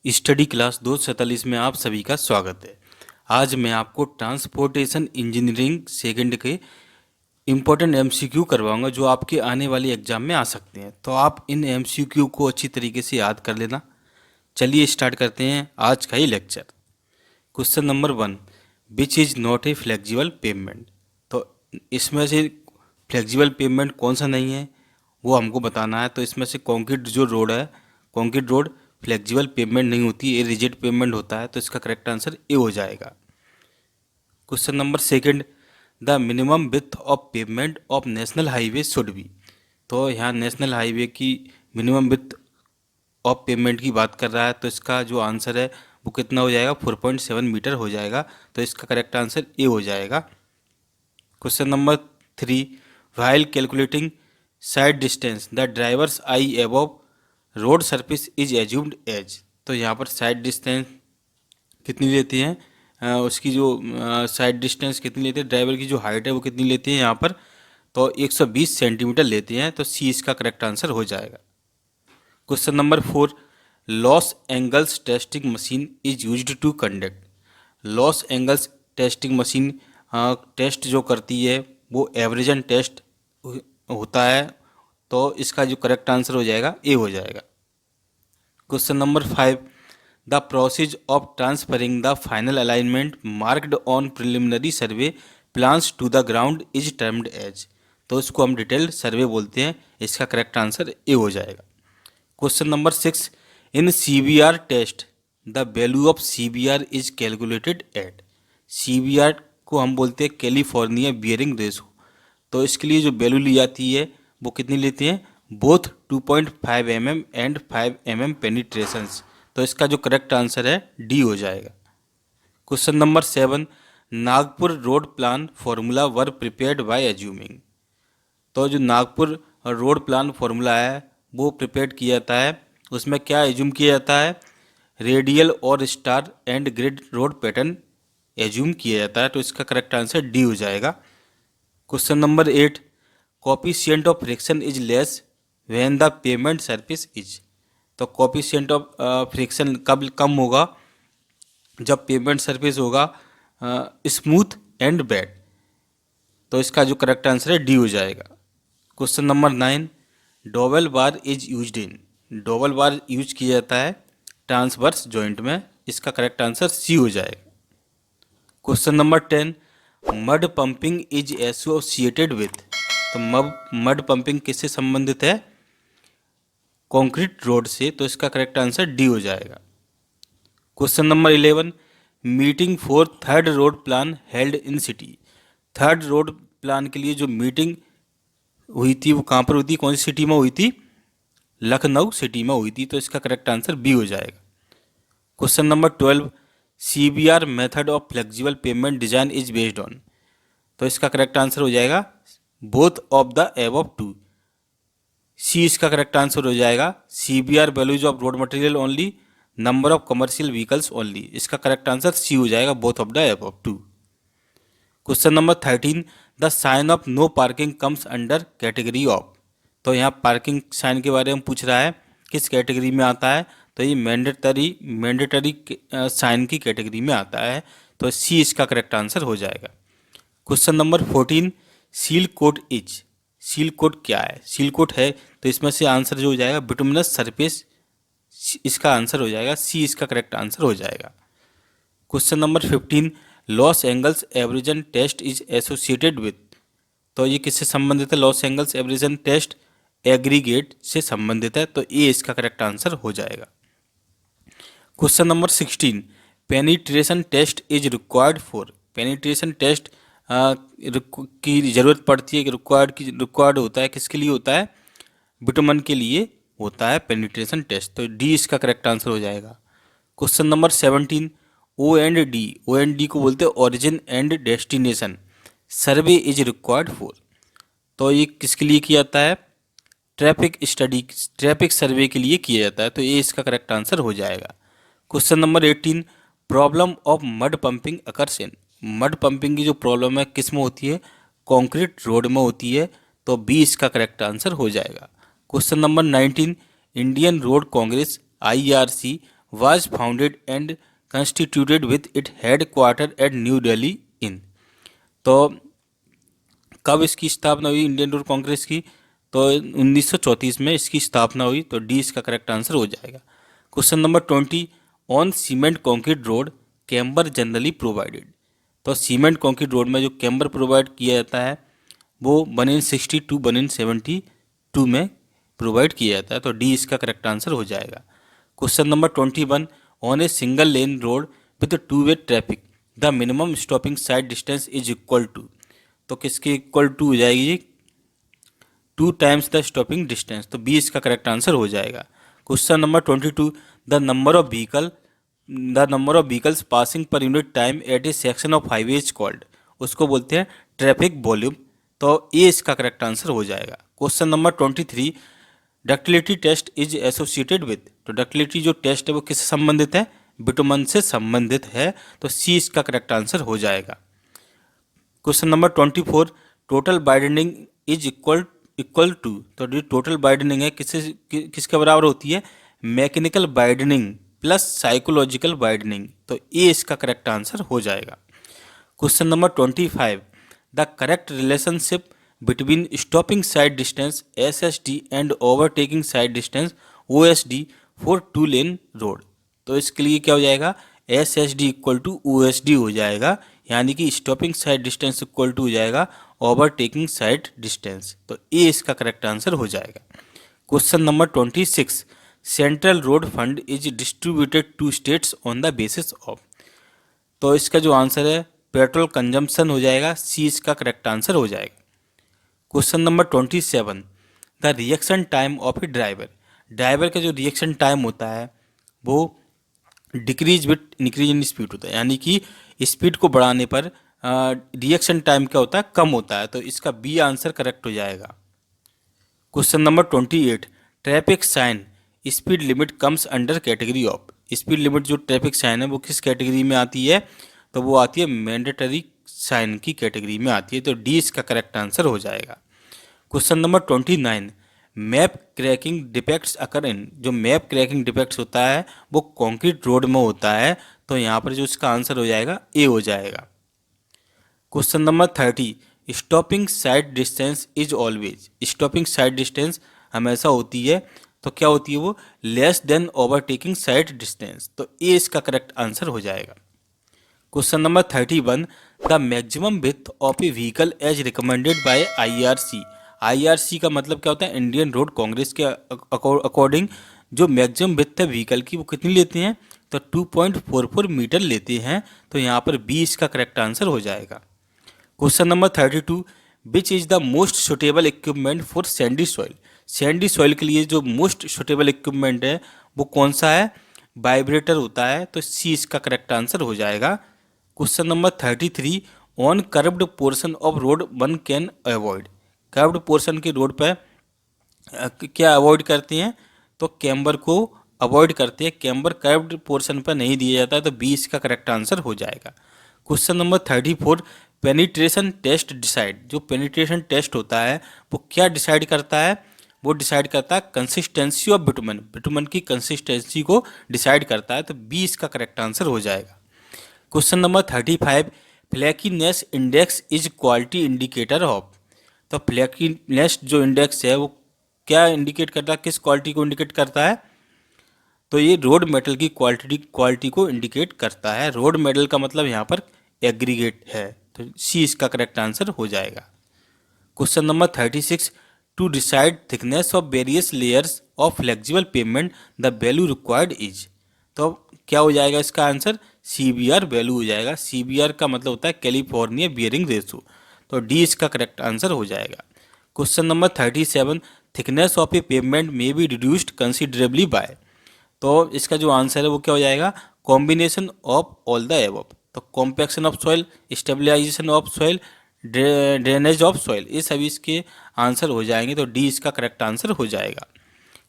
Study class 247 में आप सभी का स्वागत है। आज मैं आपको ट्रांसपोर्टेशन इंजीनियरिंग सेकंड के इम्पोर्टेंट एमसीक्यू करवाऊंगा जो आपके आने वाले एग्जाम में आ सकते हैं। तो आप इन एमसीक्यू को अच्छी तरीके से याद कर लेना। चलिए स्टार्ट करते हैं आज का ही lecture. Question number 1, which is not a flexible pavement. तो इसमें से फ्लेक्सिबल पेमेंट कौन सा नहीं है वो हमको बताना है। तो इसमें से कंक्रीट जो रोड है, कंक्रीट रोड फ्लेक्सिबल पेमेंट नहीं होती, ये रिजिड पेमेंट होता है। तो इसका करेक्ट आंसर ए हो जाएगा। Question number second, the minimum width of payment of national highway should be. तो यहाँ नेशनल हाईवे की मिनिमम विड्थ ऑफ पेमेंट की बात कर रहा है। तो इसका जो आंसर है वो कितना हो जाएगा, 4.7 मीटर हो जाएगा। तो इसका करेक्ट आंसर ए हो जाएगा। Question number 3, while calculating sight distance the drivers eye above road surface is assumed as. तो यहाँ पर साइड डिस्टेंस कितनी लेती हैं, उसकी जो साइड डिस्टेंस कितनी लेते हैं, ड्राइवर की जो हाइट है वो कितनी लेती है यहाँ पर, तो 120 सेंटीमीटर लेते हैं। तो सी इसका करेक्ट आंसर हो जाएगा। Question number 4, Los Angeles testing machine is used to conduct. Los Angeles testing machine test जो करती है वो एवरेजन टेस्ट होता है। तो इसका जो करेक्ट आंसर हो जाएगा ए हो जाएगा। Question number 5, the process of transferring the final alignment marked on preliminary survey plans to the ground is termed as. तो इसको हम डिटेल्ड सर्वे बोलते हैं। इसका करेक्ट आंसर ए हो जाएगा। Question number 6, in CBR test the value of CBR is calculated at. CBR को हम बोलते हैं कैलिफोर्निया बियरिंग रेशो। तो इसके लिए जो वैल्यू ली जाती है वो कितनी लेते हैं, बोथ 2.5 mm एंड 5 mm पेनिट्रेशंस। तो इसका जो करेक्ट आंसर है डी हो जाएगा। Question number 7, Nagpur road plan formula were prepared by assuming. तो जो नागपुर रोड प्लान फॉर्मूला है वो प्रिपेयर किया जाता है, उसमें क्या एज्यूम किया जाता है, रेडियल और star and grid road pattern assume किया जाता है। तो इसका करेक्ट आंसर डी हो जाएगा। Question number 8, coefficient of friction is less when the payment surface is. तो कोफिशिएंट ऑफ फ्रिक्शन कब कम होगा, जब पेमेंट सरफेस होगा स्मूथ एंड बेड। तो इसका जो करेक्ट आंसर है डी हो जाएगा। Question number 9, dowel bar is used in. Dowel bar use किया जाता है ट्रांसवर्स जॉइंट में। इसका करेक्ट आंसर सी हो जाएगा। Question number 10, mud pumping is associated with. तो मड पंपिंग किससे संबंधित है, कंक्रीट रोड से। तो इसका करेक्ट आंसर डी हो जाएगा। Question number 11, meeting for third road plan held in city. Third road plan के लिए जो मीटिंग हुई थी वो कहाँ पर हुई थी, कौन सी सिटी में हुई थी, लखनऊ सिटी में हुई थी। तो इसका करेक्ट आंसर बी हो जाएगा। Question number 12, CBR method of flexible pavement design is based on. तो इसका करेक्ट आंसर हो जाएगा both of the above two. C इसका करेक्ट आंसर हो जाएगा। CBR values of road material only, number of commercial vehicles only. इसका correct answer C हो जाएगा, both of the above two. Question number 13, the sign of no parking comes under category of. तो यहाँ parking sign के बारे में पूछ रहा है, किस कैटेगरी में आता है। तो ये मैंडेटरी साइन की कैटेगरी में आता है। तो सी इसका करेक्ट आंसर हो जाएगा। Question number 14, seal coat is. Seal coat क्या है, सील कोट है तो इसमें से आंसर जो हो जाएगा बिटुमिनस सरफेस, इसका आंसर हो जाएगा सी, इसका करेक्ट आंसर हो जाएगा। Question number 15, Los Angeles abrasion test is associated with. तो ये किससे संबंधित है, Los Angeles abrasion test aggregate से संबंधित है। तो ये इसका करेक्ट आंसर हो जाएगा। Question number 16, penetration test is required for. Penetration test की ज़रूरत पड़ती है कि रिक्वायर्ड होता है, किसके लिए होता है, बिटुमन के लिए होता है पेनिट्रेशन टेस्ट। तो डी इसका करेक्ट आंसर हो जाएगा। क्वेश्चन नंबर 17, O&D, O&D को बोलते हैं origin and destination survey is required for. तो ये किसके लिए किया जाता है, ट्रैफिक सर्वे के लिए किया जाता है। तो ये इसका करेक्ट आंसर हो जाएगा। Question number 18, problem of mud pumping occurs in. Mud pumping की जो प्रॉब्लम है किस में होती है, कंक्रीट रोड में होती है। तो बी इसका करेक्ट आंसर हो जाएगा। Question number 19, Indian road congress IRC was founded and constituted with its headquarter at New Delhi in. तो कब इसकी स्थापना हुई इंडियन रोड कांग्रेस की? तो 1934 में इसकी स्थापना हुई। तो डी इसका करेक्ट आंसर हो जाएगा। Question number 20, on cement concrete road camber generally provided. तो सीमेंट कॉन्क्रीट रोड में जो कैम्बर प्रोवाइड किया जाता है वो 1/60 टू 1/72 में प्रोवाइड किया जाता है। तो डी इसका करेक्ट आंसर हो जाएगा। Question number 21, on a single lane road with two way traffic the minimum stopping sight distance is equal to. तो किसके इक्वल टू हो जाएगी? 2 टाइम्स द स्टॉपिंग डिस्टेंस। तो बी इसका करेक्ट आंसर हो जाएगा। Question number 22, the number of vehicles passing per unit time at a section of highway is called. उसको बोलते हैं ट्रैफिक वॉल्यूम। तो ए इसका करेक्ट आंसर हो जाएगा। Question number 23, ductility test is associated with. तो डक्टिलिटी जो टेस्ट है वो किससे संबंधित है? बिटुमन से संबंधित है। तो सी इसका करेक्ट आंसर हो जाएगा। Question number 24, total widening is equal to. तो जो टोटल वाइडनिंग है किसके बराबर होती है? Mechanical widening plus psychological widening. तो ए इसका करेक्ट आंसर हो जाएगा। Question number 25, the correct relationship between stopping sight distance SSD and overtaking sight distance OSD for 2 lane road. तो इसके लिए क्या हो जाएगा? SSD इक्वल टू OSD हो जाएगा, यानी कि stopping sight distance equal to हो जाएगा ओवरटेकिंग साइड डिस्टेंस। तो ए इसका करेक्ट आंसर हो जाएगा। Question number 26, central road fund is distributed to states on the basis of. तो इसका जो आंसर है पेट्रोल कंजम्पशन हो जाएगा। सी इसका करेक्ट आंसर हो जाएगा। Question number 27, the reaction time of A driver का जो रिएक्शन टाइम होता है वो decrease with increase in speed होता है, यानी कि स्पीड को बढ़ाने पर रिएक्शन टाइम क्या होता है? कम होता है। तो इसका बी आंसर करेक्ट हो जाएगा। Question number 28, traffic sign speed limit comes under category of. Speed limit जो ट्रैफिक साइन है वो किस कैटेगरी में आती है? तो वो आती है मैंडेटरी साइन की कैटेगरी में आती है। तो डी इसका करेक्ट आंसर हो जाएगा। Question number 29, map cracking defects occur in. जो मैप क्रैकिंग डिफेक्ट्स होता है वो कॉन्क्रीट रोड में होता है। तो यहाँ पर जो इसका आंसर हो जाएगा ए हो जाएगा। Question number 30, stopping sight distance is always. Stopping sight distance हमेशा होती है। तो क्या होती है वो? Less than overtaking sight distance. तो ए इसका करेक्ट आंसर हो जाएगा। Question number 31, the maximum width of a vehicle as recommended by IRC। IRC का मतलब क्या होता है? इंडियन रोड कांग्रेस के अकॉर्डिंग जो मैक्सिमम विड्थ है व्हीकल की वो कितनी लेते हैं? तो 2.44 मीटर लेते हैं। तो यहाँ पर बी इसका करेक्ट आंसर हो जाएगा। Question number 32, which is the most suitable equipment for Sandy soil. Sandy soil के लिए जो मोस्ट सुटेबल इक्विपमेंट है वो कौन सा है? वाइब्रेटर होता है। तो सी इसका करेक्ट आंसर हो जाएगा। Question number 33, on curved portion of road one can avoid. Curved portion के रोड पर क्या अवॉइड करते हैं? तो कैम्बर को अवॉइड करते हैं। कैम्बर कर्व्ड पोर्शन पर नहीं दिया जाता है। तो बी इसका करेक्ट आंसर हो जाएगा। Question number 34, penetration test decide. जो पेनिट्रेशन टेस्ट होता है वो क्या डिसाइड करता है? वो डिसाइड करता है कंसिस्टेंसी ऑफ बिटुमन। बिटुमन की कंसिस्टेंसी को डिसाइड करता है। तो बी इसका करेक्ट आंसर हो जाएगा। Question number 35, flakiness index is quality indicator of. तो फ्लैकीनेस जो इंडेक्स है वो क्या इंडिकेट करता है? किस क्वालिटी को इंडिकेट करता है? तो ये रोड मेटल की क्वालिटी को इंडिकेट करता है। रोड मेटल का मतलब यहाँ पर एग्रीगेट है। तो सी इसका करेक्ट आंसर हो जाएगा। Question number 36, to decide thickness of various layers of flexible pavement the value required is. तो क्या हो जाएगा इसका आंसर? CBR वैल्यू हो जाएगा। CBR का मतलब होता है कैलिफोर्निया बियरिंग रेशो। तो डी इसका करेक्ट आंसर हो जाएगा। Question number 37, thickness of a pavement may be reduced considerably by. तो इसका जो आंसर है वो क्या हो जाएगा? Combination of all the above. तो compaction of soil, stabilization of soil, drainage of soil, ये सभी इसके आंसर हो जाएंगे। तो डी इसका करेक्ट आंसर हो जाएगा।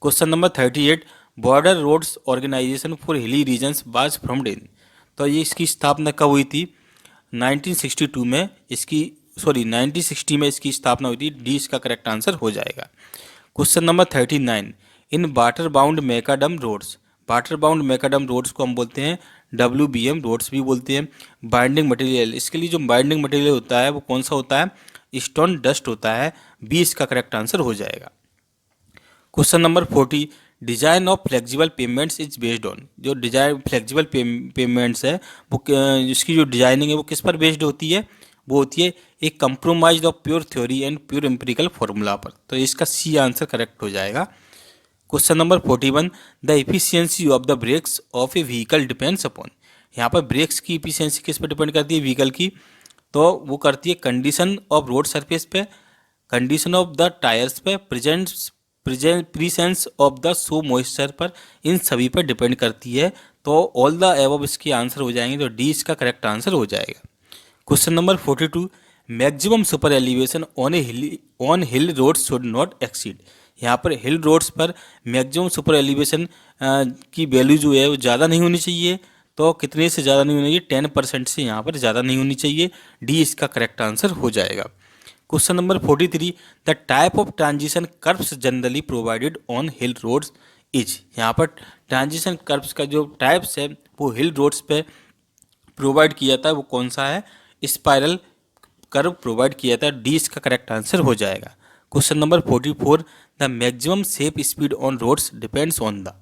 Question number 38, border roads organisation for hilly regions was formed in. तो ये इसकी स्थापना कब हुई थी? 1960 में इसकी स्थापना हुई थी। डी इसका करेक्ट आंसर हो जाएगा। Question number 39, in water bound macadam roads water bound macadam roads को हम बोलते हैं WBM रोड्स भी बोलते हैं। बाइंडिंग मटेरियल, इसके लिए जो बाइंडिंग मटेरियल होता है वो कौन सा होता है, स्टोन डस्ट होता है। बी इसका करेक्ट आंसर हो जाएगा। Question number 40, design of flexible payments is based on, जो डिजाइन फ्लेक्सिबल पेमेंट्स है वो इसकी जो डिजाइनिंग है वो किस पर बेस्ड होती है, वो होती है एक compromise of pure theory and pure empirical formula पर। तो इसका सी आंसर करेक्ट हो जाएगा। Question number 41, the efficiency of the brakes of a vehicle depends upon, यहाँ पर ब्रेक्स की इफिशियंसी किस पर डिपेंड करती है व्हीकल की, तो वो करती है कंडीशन ऑफ रोड सरफेस पे, कंडीशन ऑफ द टायर्स पे, presence of the so moisture पर, इन सभी पर डिपेंड करती है। तो ऑल द एबव इसके आंसर हो जाएंगे, तो डी इसका करेक्ट आंसर हो जाएगा। Question number 42, maximum super elevation on hill roads should not exceed, यहाँ पर हिल रोड्स पर मैक्सिमम सुपर एलिवेशन की वैल्यू जो है वो ज़्यादा नहीं होनी चाहिए। तो कितने से ज़्यादा नहीं होनी चाहिए, 10% से यहाँ पर ज़्यादा नहीं होनी चाहिए। डी इसका करेक्ट आंसर हो जाएगा। Question number 43, the type of transition curves generally provided on hill roads is, यहाँ पर ट्रांजिशन कर्व्स का जो टाइप्स है वो हिल रोड्स पे प्रोवाइड किया जाता है वो कौन सा है, स्पाइरल कर्व प्रोवाइड किया जाता है। डी इसका करेक्ट आंसर हो जाएगा। Question number 44, the maximum safe speed on roads depends on the,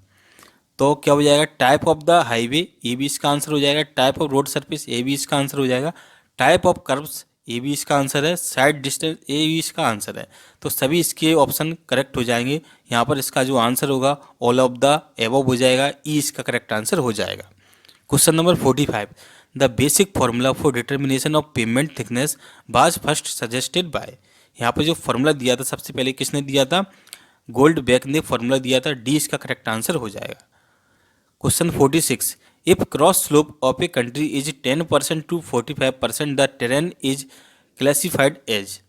तो क्या हो जाएगा, type of the highway, A भी इसका आंसर हो जाएगा। Type of road surface, A भी इसका आंसर हो जाएगा। टाइप ऑफ कर्व्स, ए भी इसका आंसर है। साइड डिस्टेंस, ए भी इसका आंसर है। तो सभी इसके ऑप्शन करेक्ट हो जाएंगे। यहाँ पर इसका जो आंसर होगा ऑल ऑफ द एबव हो जाएगा, ई इसका करेक्ट आंसर हो जाएगा। Question number 45, the basic formula for determination of payment thickness was first suggested by, यहाँ पर जो फॉर्मूला दिया था सबसे पहले किसने दिया था, गोल्डबैक ने फॉर्मूला दिया था। डी इसका करेक्ट आंसर हो जाएगा। Question 46, if cross slope of a country is 10% to 45%, the terrain is classified as,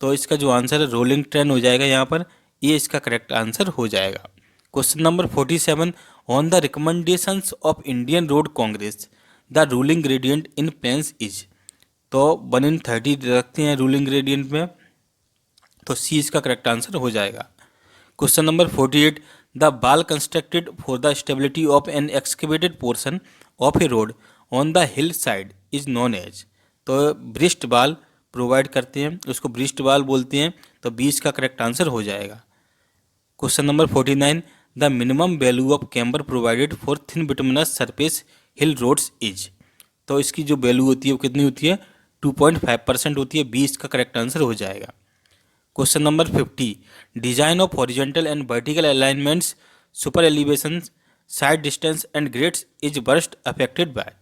तो इसका जो आंसर है रोलिंग ट्रेन हो जाएगा यहाँ पर, ये इसका करेक्ट आंसर हो जाएगा। Question number 47, on the recommendations of Indian road Congress the ruling gradient in plains is, तो 1/30 रखते हैं रूलिंग ग्रेडियंट में, तो सी इसका करेक्ट आंसर हो जाएगा। Question number 48, the wall constructed for the stability of an excavated portion of a road on the hill side is known as, तो breast wall provide करते हैं उसको ब्रिस्ट बाल बोलते हैं। तो 20 का करेक्ट आंसर हो जाएगा। Question number 49, the minimum value of camber provided for thin bituminous surface hill roads is, तो इसकी जो वैल्यू होती है वो कितनी होती है, 2.5% होती है। 20 का करेक्ट आंसर हो जाएगा। Question number 50, design of horizontal and vertical alignments super elevation side distance and grades is burst affected by,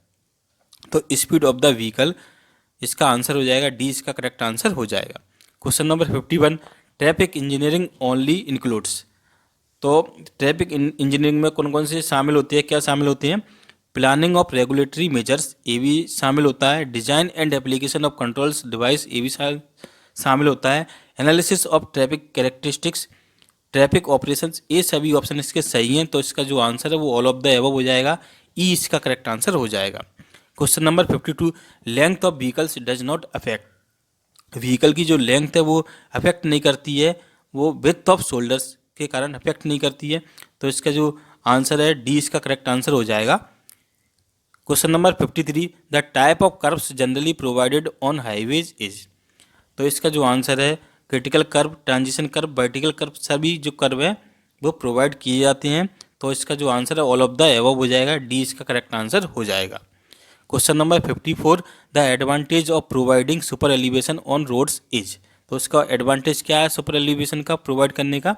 तो स्पीड ऑफ द व्हीकल, इसका आंसर हो जाएगा। डी इसका करेक्ट आंसर हो जाएगा। Question number 51, traffic engineering only includes, तो traffic engineering में कौन कौन से शामिल होते हैं, क्या शामिल होते हैं, प्लानिंग ऑफ रेगुलेटरी मेजर्स, ये भी शामिल होता है। Design and application of controls device, ये भी शामिल होता है। Analysis of traffic characteristics, traffic operations, ये सभी ऑप्शन इसके सही हैं। तो इसका जो आंसर है वो ऑल ऑफ द एबव हो जाएगा। ई इसका करेक्ट आंसर हो जाएगा। Question number 52, length of vehicles does not affect, vehicle की जो लेंथ है वो अफेक्ट नहीं करती है, वो विड्थ ऑफ शोल्डर्स के कारण अफेक्ट नहीं करती है। तो इसका जो आंसर है डी इसका करेक्ट आंसर हो जाएगा। Question number 53, the type of curves generally provided on highways is, तो इसका जो आंसर है critical curve, transition curve, vertical curve, सभी जो कर्व है वो प्रोवाइड किए जाते हैं। तो इसका जो आंसर है ऑल ऑफ द एबव हो जाएगा। डी इसका करेक्ट आंसर हो जाएगा। Question number 54, the advantage of providing super elevation on roads is, तो इसका एडवांटेज क्या है सुपर एलिवेशन का प्रोवाइड करने का,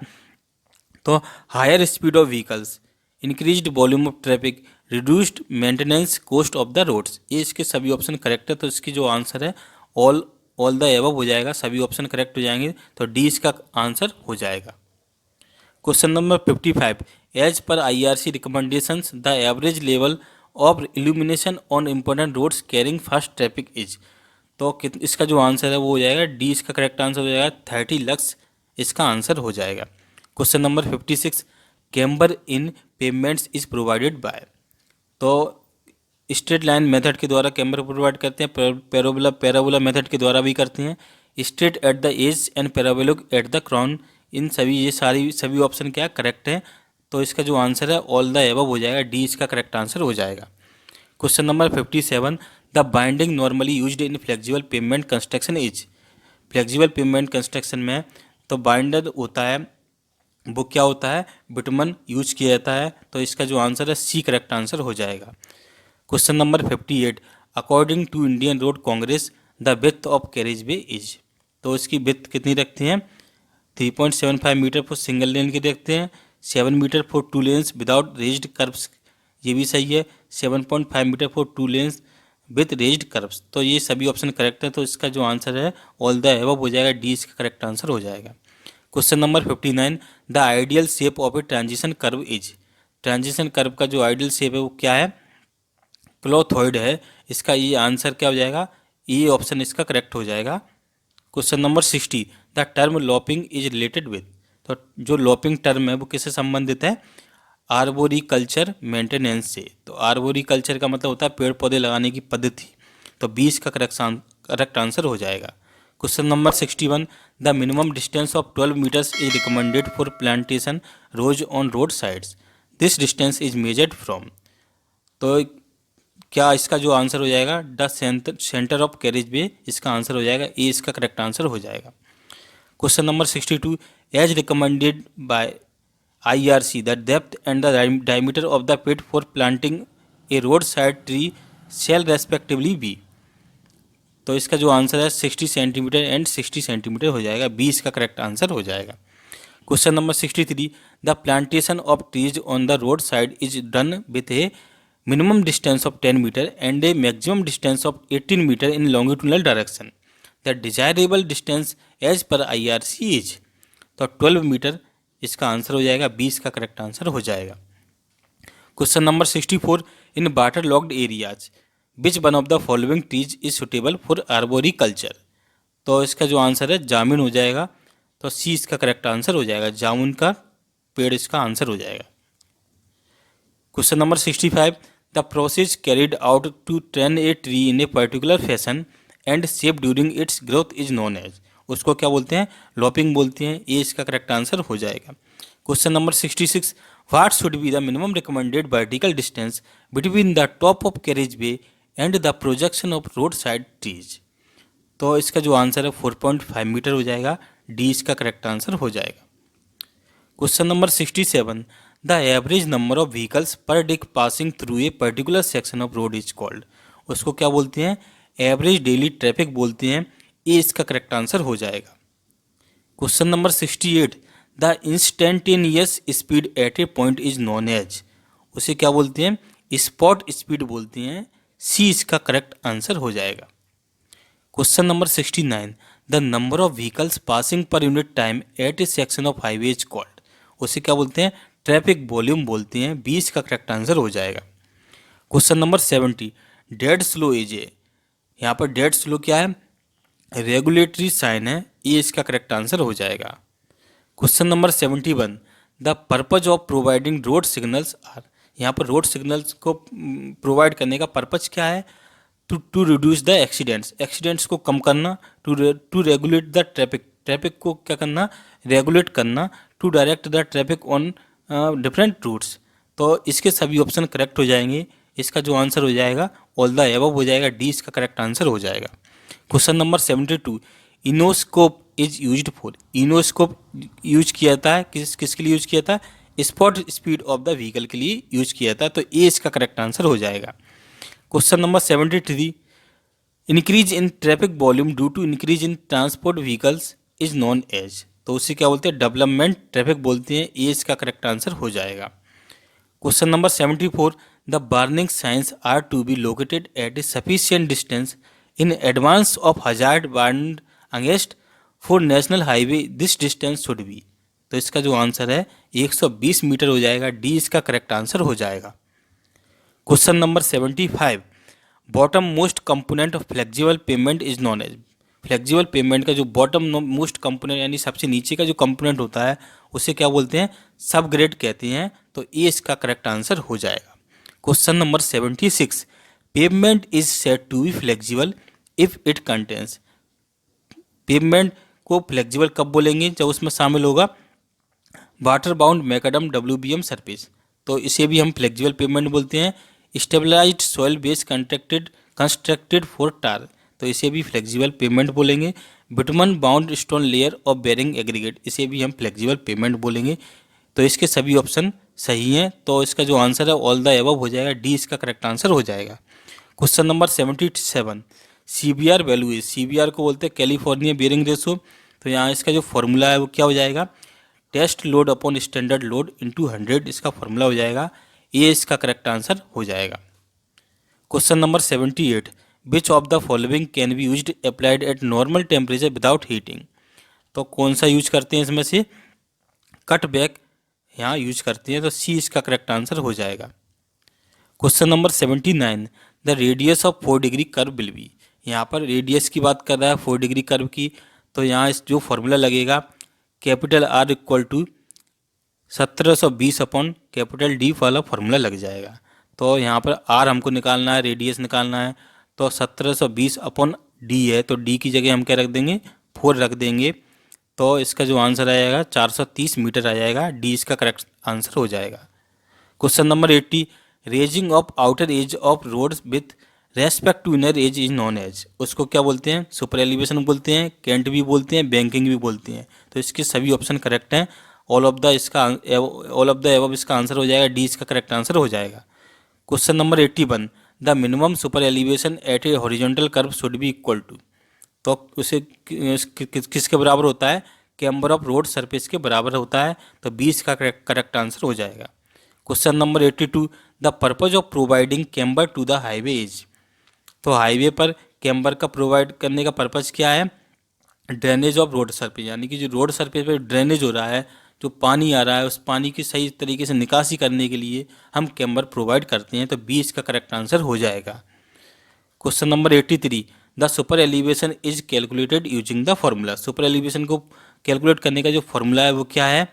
तो higher speed of vehicles, increased volume of traffic, reduced maintenance cost of the roads, ये इसके सभी ऑप्शन करेक्ट है। तो इसकी जो आंसर है ऑल द एबव हो जाएगा, सभी ऑप्शन करेक्ट हो जाएंगे। तो डी इसका आंसर हो जाएगा। क्वेश्चन नंबर 55, एज पर IRC recommendations the average level of illumination on important roads carrying fast traffic is, तो इसका जो आंसर है वो हो जाएगा डी इसका करेक्ट आंसर हो जाएगा 30 लक्स, इसका आंसर हो जाएगा। Question number 56, camber in payments is provided by, तो स्ट्रेट लाइन मेथड के द्वारा कैम्बर प्रोवाइड करते हैं, पैराबोला मेथड के द्वारा भी करते हैं, straight at the edge and parabolic at the crown, इन सभी ये सभी ऑप्शन क्या करेक्ट है। तो इसका जो आंसर है ऑल द एबव हो जाएगा, डी इसका करेक्ट आंसर हो जाएगा। Question number 57, the binding normally used in flexible pavement construction is. Flexible pavement construction में तो बाइंडर होता है, वो क्या होता है, बिटुमन यूज किया जाता है, तो इसका जो आंसर है सी करेक्ट आंसर हो जाएगा। Question number 58, according to Indian road Congress the width of carriage way is. तो इसकी विड्थ कितनी रखते हैं, 3.75 मीटर फॉर सिंगल लेन की रखते हैं, 7 metre for two lanes without raised kerbs, ये भी सही है, 7.5 metre for two lanes with raised kerbs. तो ये सभी ऑप्शन करेक्ट है, तो इसका जो आंसर है ऑल द एबव हो जाएगा, डी इसका करेक्ट आंसर हो जाएगा। Question number 59, the ideal shape of a transition curve is. Transition curve का जो आइडियल शेप है वो क्या है, क्लोथॉइड है, इसका ये आंसर क्या हो जाएगा, ये ऑप्शन इसका करेक्ट हो जाएगा। Question number 60, the term lopping is related with. तो जो लॉपिंग टर्म है वो किससे संबंधित है, आर्बोरिकल्चर मेंटेनेंस से। तो आर्बोरिकल्चर का मतलब होता है पेड़ पौधे लगाने की पद्धति, तो 20 का करेक्ट आंसर हो जाएगा। Question number 61, the minimum distance of 12 metres is recommended for plantation rows on road sides, this distance is measured from. तो क्या इसका जो आंसर हो जाएगा, the centre of carriage way, इसका आंसर हो जाएगा, ए इसका करेक्ट आंसर हो जाएगा। Question number 62, as recommended by IRC the depth and the diameter of the pit for planting a roadside tree shall respectively be। तो इसका जो आंसर है 60 सेंटीमीटर एंड 60 सेंटीमीटर हो जाएगा, 20 का करेक्ट आंसर हो जाएगा। Question number 63, the plantation of trees on the road side is done with a minimum distance of 10 metre and a maximum distance of 18 metre in longitudinal direction, the desirable distance as पर IRC is. तो 12 metre इसका answer हो जाएगा, 20 का correct answer हो जाएगा। Question number 64, in water locked areas which one of the following trees is suitable for arboriculture. तो इसका जो आंसर है जामुन हो जाएगा, तो सी इसका करेक्ट आंसर हो जाएगा, जामुन का पेड़ इसका आंसर हो जाएगा। Question number 65, the process carried out to train a tree in a particular fashion and shape during its growth is known as. उसको क्या बोलते हैं, लॉपिंग बोलते हैं, ये इसका करेक्ट आंसर हो जाएगा। Question number 66, what should be the minimum recommended vertical distance between the top of carriage way and the projection of road side trees. तो इसका जो आंसर है 4.5 मीटर हो जाएगा, डी इसका करेक्ट आंसर हो जाएगा। Question number 67, the average number of vehicles per day passing through a particular section of road is called. उसको क्या बोलते हैं, एवरेज डेली ट्रैफिक बोलते हैं, ये इसका करेक्ट आंसर हो जाएगा। Question number 68, the instantaneous speed at a point is known as. उसे क्या बोलते हैं, स्पॉट स्पीड बोलते हैं, सी इसका करेक्ट आंसर हो जाएगा। Question number 69, the number of vehicles passing per unit time at a section of highway is called. उसे क्या बोलते हैं, ट्रैफिक वॉल्यूम बोलते हैं, 20 का करेक्ट आंसर हो जाएगा। Question number 70, dead slow is a. यहाँ पर डेड स्लो क्या है, रेगुलेटरी साइन है, ये इसका करेक्ट आंसर हो जाएगा। Question number 71, the purpose of providing road signals are. यहाँ पर रोड सिग्नल्स को प्रोवाइड करने का पर्पज क्या है, to reduce the accidents, accidents को कम करना, to regulate the traffic, traffic को क्या करना, रेगुलेट करना, to direct the traffic on different routes. तो इसके सभी ऑप्शन करेक्ट हो जाएंगे, इसका जो आंसर हो जाएगा ऑल द एबव हो जाएगा, डी इसका करेक्ट आंसर हो जाएगा। Question number 72, enoscope is used for. Enoscope use किया था किसके लिए यूज किया था, spot speed of the vehicle के लिए यूज किया था, तो ये इसका करेक्ट आंसर हो जाएगा। Question number 73, increase in traffic volume due to increase in transport vehicles is known as. तो उसे क्या बोलते हैं, डेवलपमेंट ट्रैफिक बोलते हैं, ये इसका करेक्ट आंसर हो जाएगा। Question number 74, the warning signs are to be located at a sufficient distance in advance of hazard warned against for national highway, this distance should be. तो इसका जो आंसर है 120 मीटर हो जाएगा, डी इसका correct answer हो जाएगा। Question number 75, bottom most component of flexible pavement is known as. Flexible pavement का जो बॉटम मोस्ट कंपोनेंट यानी सबसे नीचे का जो कंपोनेंट होता है उसे क्या बोलते हैं, सब ग्रेड कहते हैं, तो ये इसका करेक्ट आंसर हो जाएगा। Question number 76, pavement is said to be flexible if it contains. Pavement को फ्लेक्सिबल कब बोलेंगे, जब उसमें शामिल होगा water bound macadam WBM surface, तो इसे भी हम फ्लेक्सिबल पेमेंट बोलते हैं। Stabilized soil base constructed for tar, तो इसे भी फ्लेक्सिबल पेमेंट बोलेंगे। Bitumen bound stone layer of bearing aggregate, इसे भी हम फ्लेक्सिबल पेमेंट बोलेंगे। तो इसके सभी ऑप्शन सही हैं, तो इसका जो आंसर है ऑल द एबव हो जाएगा, डी इसका करेक्ट आंसर हो जाएगा। क्वेश्चन नंबर 77, CBR वैल्यू है, CBR को बोलते हैं कैलिफोर्निया बेरिंग रेशो, तो यहाँ इसका जो फॉर्मूला है वो क्या हो जाएगा, test load upon standard load into 100, इसका फॉर्मूला हो जाएगा, ये इसका करेक्ट आंसर हो जाएगा। Question number 78, which of the following can be used applied at normal temperature without heating, तो कौन सा यूज करते हैं इसमें से, कट बैक यहाँ यूज करते हैं, तो सी इसका करेक्ट आंसर हो जाएगा। Question number 79, the radius of 4 degree curve will be, यहाँ पर रेडियस की बात कर रहा है 4 डिग्री कर्व की, तो यहाँ इस जो फॉर्मूला लगेगा capital R equal to 1720 upon capital D वाला फॉर्मूला लग जाएगा। तो यहाँ पर R हमको निकालना है, रेडियस निकालना है, तो 1720 अपॉन D है, तो D की जगह हम क्या रख देंगे, 4 रख देंगे, तो इसका जो आंसर आएगा 430 मीटर आ जाएगा, डी इसका करेक्ट आंसर हो जाएगा। Question number 80, raising of outer edge of roads with respect to inner edge is known as, उसको क्या बोलते हैं, सुपर एलिवेशन बोलते हैं, कैंट भी बोलते हैं, बैंकिंग भी बोलते हैं, तो इसके सभी ऑप्शन करेक्ट हैं। ऑल ऑफ द एबव इसका आंसर हो जाएगा, डी इसका करेक्ट आंसर हो जाएगा। Question number 81, the minimum super elevation at a horizontal curve should be equal to, तो उसे किसके बराबर होता है, कैम्बर ऑफ रोड सरफेस के बराबर होता है, तो 20 का करेक्ट आंसर हो जाएगा। Question number 82, the purpose of providing camber to the highway is, तो हाईवे पर कैम्बर का प्रोवाइड करने का पर्पज क्या है, ड्रेनेज ऑफ रोड सरफेस, यानी कि जो रोड सरफेस पर ड्रेनेज हो रहा है, जो पानी आ रहा है उस पानी की सही तरीके से निकासी करने के लिए हम कैम्बर प्रोवाइड करते हैं, तो 20 का करेक्ट आंसर हो जाएगा। Question number 83, the super elevation is calculated using the formula, super elevation को कैलकुलेट करने का जो फॉर्मूला है वो क्या है,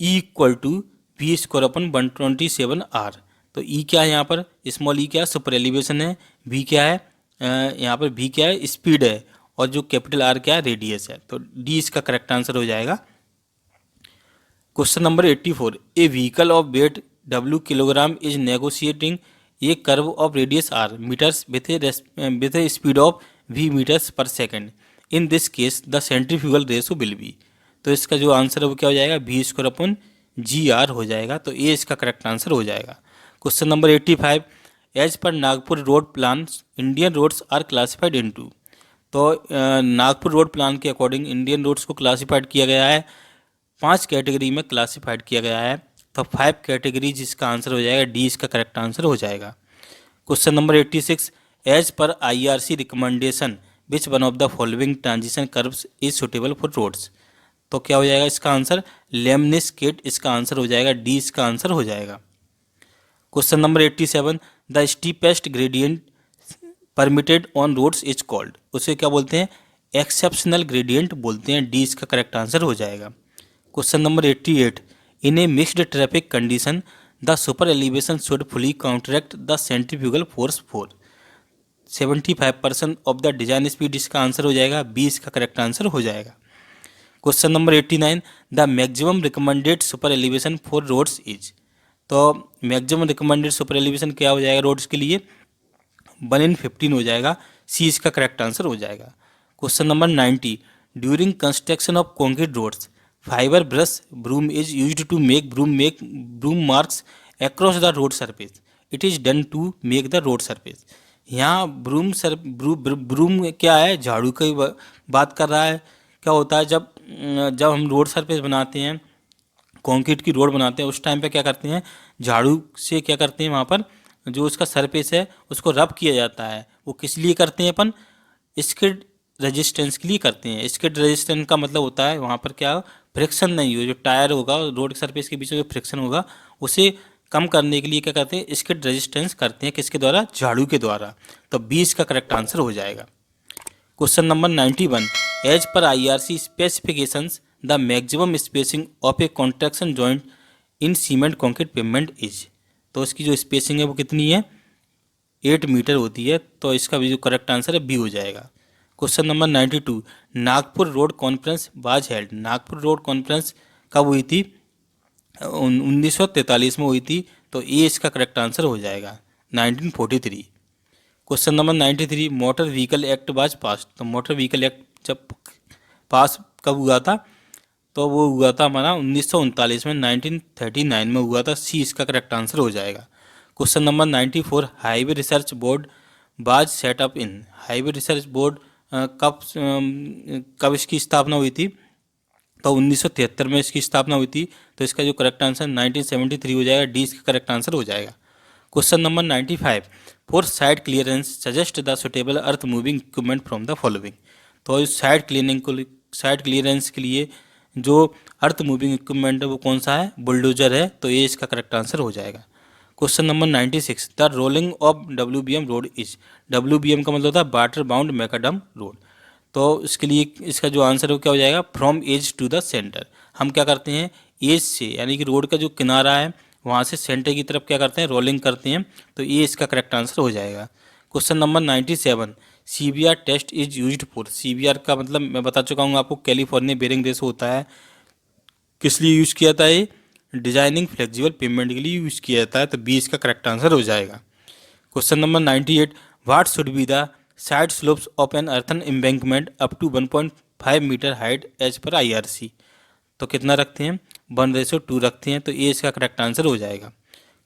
E equal to V square upon 127R, तो E क्या है यहाँ पर, स्मॉल ई क्या है, सुपर एलिवेशन है, V क्या है, यहाँ पर V क्या है, स्पीड है, और जो कैपिटल R क्या है, रेडियस है, तो D इसका करेक्ट आंसर हो जाएगा। Question number 84, a vehicle of weight W kilogram is negotiating a curve of radius R metres with a speed of V metres per second, in this case the centrifugal ratio will be, तो इसका जो answer है वो क्या हो जाएगा, V square upon GR हो जाएगा, तो ये इसका करेक्ट आंसर हो जाएगा। क्वेश्चन नंबर 85, एज पर Nagpur road plan Indian roads are classified into, तो नागपुर रोड प्लान के अकॉर्डिंग इंडियन रोड्स को क्लासिफाइड किया गया है, 5 कैटेगरी में क्लासिफाइड किया गया है, तो 5 कैटेगरी जिसका आंसर हो जाएगा, डी इसका करेक्ट आंसर हो जाएगा। क्वेश्चन नंबर 86, एज पर IRC recommendation which one of the following transition curves is suitable for roads, तो क्या हो जाएगा इसका आंसर, लेमनिस्केट इसका आंसर हो जाएगा, डी इसका आंसर हो जाएगा। Question number 87, the steepest gradient permitted on roads is called, उसे क्या बोलते हैं, एक्सेप्शनल ग्रेडियंट बोलते हैं, डी इसका करेक्ट आंसर हो जाएगा। Question number 88, in a mixed traffic condition the super elevation should fully counteract the centrifugal force for 75% of the design speed, इसका आंसर हो जाएगा, बी इसका करेक्ट आंसर हो जाएगा। Question number 89, the maximum recommended super elevation for roads is, तो maximum recommended super elevation क्या हो जाएगा रोड्स के लिए, 1/15 हो जाएगा, सी इसका करेक्ट आंसर हो जाएगा। Question number 90, during construction of concrete roads fibre brush broom is used to make broom marks across the road surface, it is done to make the road surface, यहाँ broom क्या है, झाड़ू की बात कर रहा है। क्या होता है, जब हम रोड सरफेस बनाते हैं, कंक्रीट की रोड बनाते हैं, उस टाइम पे क्या करते हैं, झाड़ू से क्या करते हैं, वहाँ पर जो उसका सरफेस है उसको रब किया जाता है, वो किस लिए करते हैं अपन, स्किड रेजिस्टेंस के लिए करते हैं। स्किड रेजिस्टेंस का मतलब होता है वहाँ पर क्या, फ्रिक्शन नहीं हो, जो टायर होगा रोड सरफेस के बीच में जो फ्रिक्शन होगा उसे कम करने के लिए क्या करते हैं, स्किड रेजिस्टेंस करते हैं, किसके द्वारा, झाड़ू के द्वारा, तो 20 का करेक्ट आंसर हो जाएगा। क्वेश्चन नंबर 91, एज पर IRC specifications the maximum spacing of a contraction joint in cement concrete pavement is, तो इसकी जो स्पेसिंग है वो कितनी है, 8 मीटर होती है, तो इसका भी जो करेक्ट आंसर है बी हो जाएगा। Question number 92, Nagpur road conference was held, Nagpur road conference कब हुई थी, 1943 में हुई थी, तो ये इसका करेक्ट आंसर हो जाएगा 1943। Question number 93, motor vehicle act was pass. तो मोटर व्हीकल एक्ट जब पास कब हुआ था, तो वो हुआ था हमारा 1939 में, 1939 में हुआ था। सी इसका करेक्ट आंसर हो जाएगा। Question number 94, highway research board बाज सेटअप इन। हाईवे रिसर्च बोर्ड कब इसकी स्थापना हुई थी, तो 1973 में इसकी स्थापना हुई थी। तो इसका जो करेक्ट आंसर 1973 हो जाएगा। डी इसका करेक्ट आंसर हो जाएगा। Question number 95, for side clearance suggest the suitable earth moving equipment from the following. तो इस साइड क्लियरेंस के लिए जो अर्थ मूविंग इक्विपमेंट है वो कौन सा है, बुलडोजर है। तो ये इसका करेक्ट आंसर हो जाएगा। Question number 96, the rolling of WBM road is. WBM का मतलब होता है वाटर बाउंड मैकाडम रोड। तो इसके लिए इसका जो आंसर है वो क्या हो जाएगा, from edge to the centre. हम क्या करते हैं, एज से यानी कि रोड का जो किनारा है वहाँ से सेंटर की तरफ क्या करते हैं, रोलिंग करते हैं। तो ये इसका करेक्ट आंसर हो जाएगा। Question number 97, CBR test is used for. CBR का मतलब मैं बता चुका हूँ आपको, कैलिफोर्निया बेरिंग रेशो होता है। किस लिए यूज़ किया था ये, डिजाइनिंग फ्लेक्सिबल पेमेंट के लिए यूज़ किया जाता है। तो बी इसका करेक्ट आंसर हो जाएगा। Question number 98, what should be the side slopes of an earthen embankment up to 1.5 metre height as पर IRC। तो कितना रखते हैं, 1:2 रखते हैं। तो ये इसका करेक्ट आंसर हो जाएगा।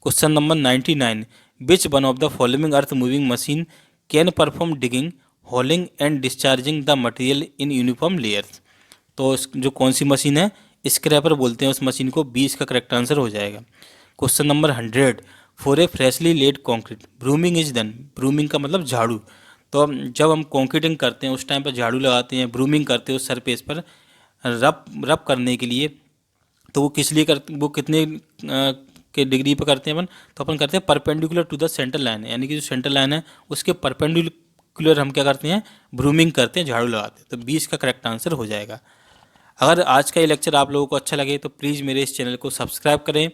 Question number 99, which one of the following earth moving machine can perform digging, हॉलिंग and discharging the material in uniform layers. तो जो कौन सी मशीन है, स्क्रैपर बोलते हैं उस मशीन को। बी इसका करेक्ट आंसर हो जाएगा। Question number 100, for a freshly laid concrete brooming is done. Brooming का मतलब झाड़ू। तो जब हम कॉन्क्रीटिंग करते हैं उस टाइम पर झाड़ू लगाते हैं, ब्रूमिंग करते हैं उस सरफेस पर रब करने के लिए। तो वो किस लिए करते, वो कितने के डिग्री पर करते हैं अपन, तो अपन करते हैं perpendicular to the centre line, यानी कि जो सेंटर लाइन है उसके परपेंडिकुलर हम क्या करते हैं, ब्रूमिंग करते हैं, झाड़ू लगाते हैं। तो 20 का करेक्ट आंसर हो जाएगा। अगर आज का ये लेक्चर आप लोगों को अच्छा लगे तो प्लीज़ मेरे इस चैनल को सब्सक्राइब करें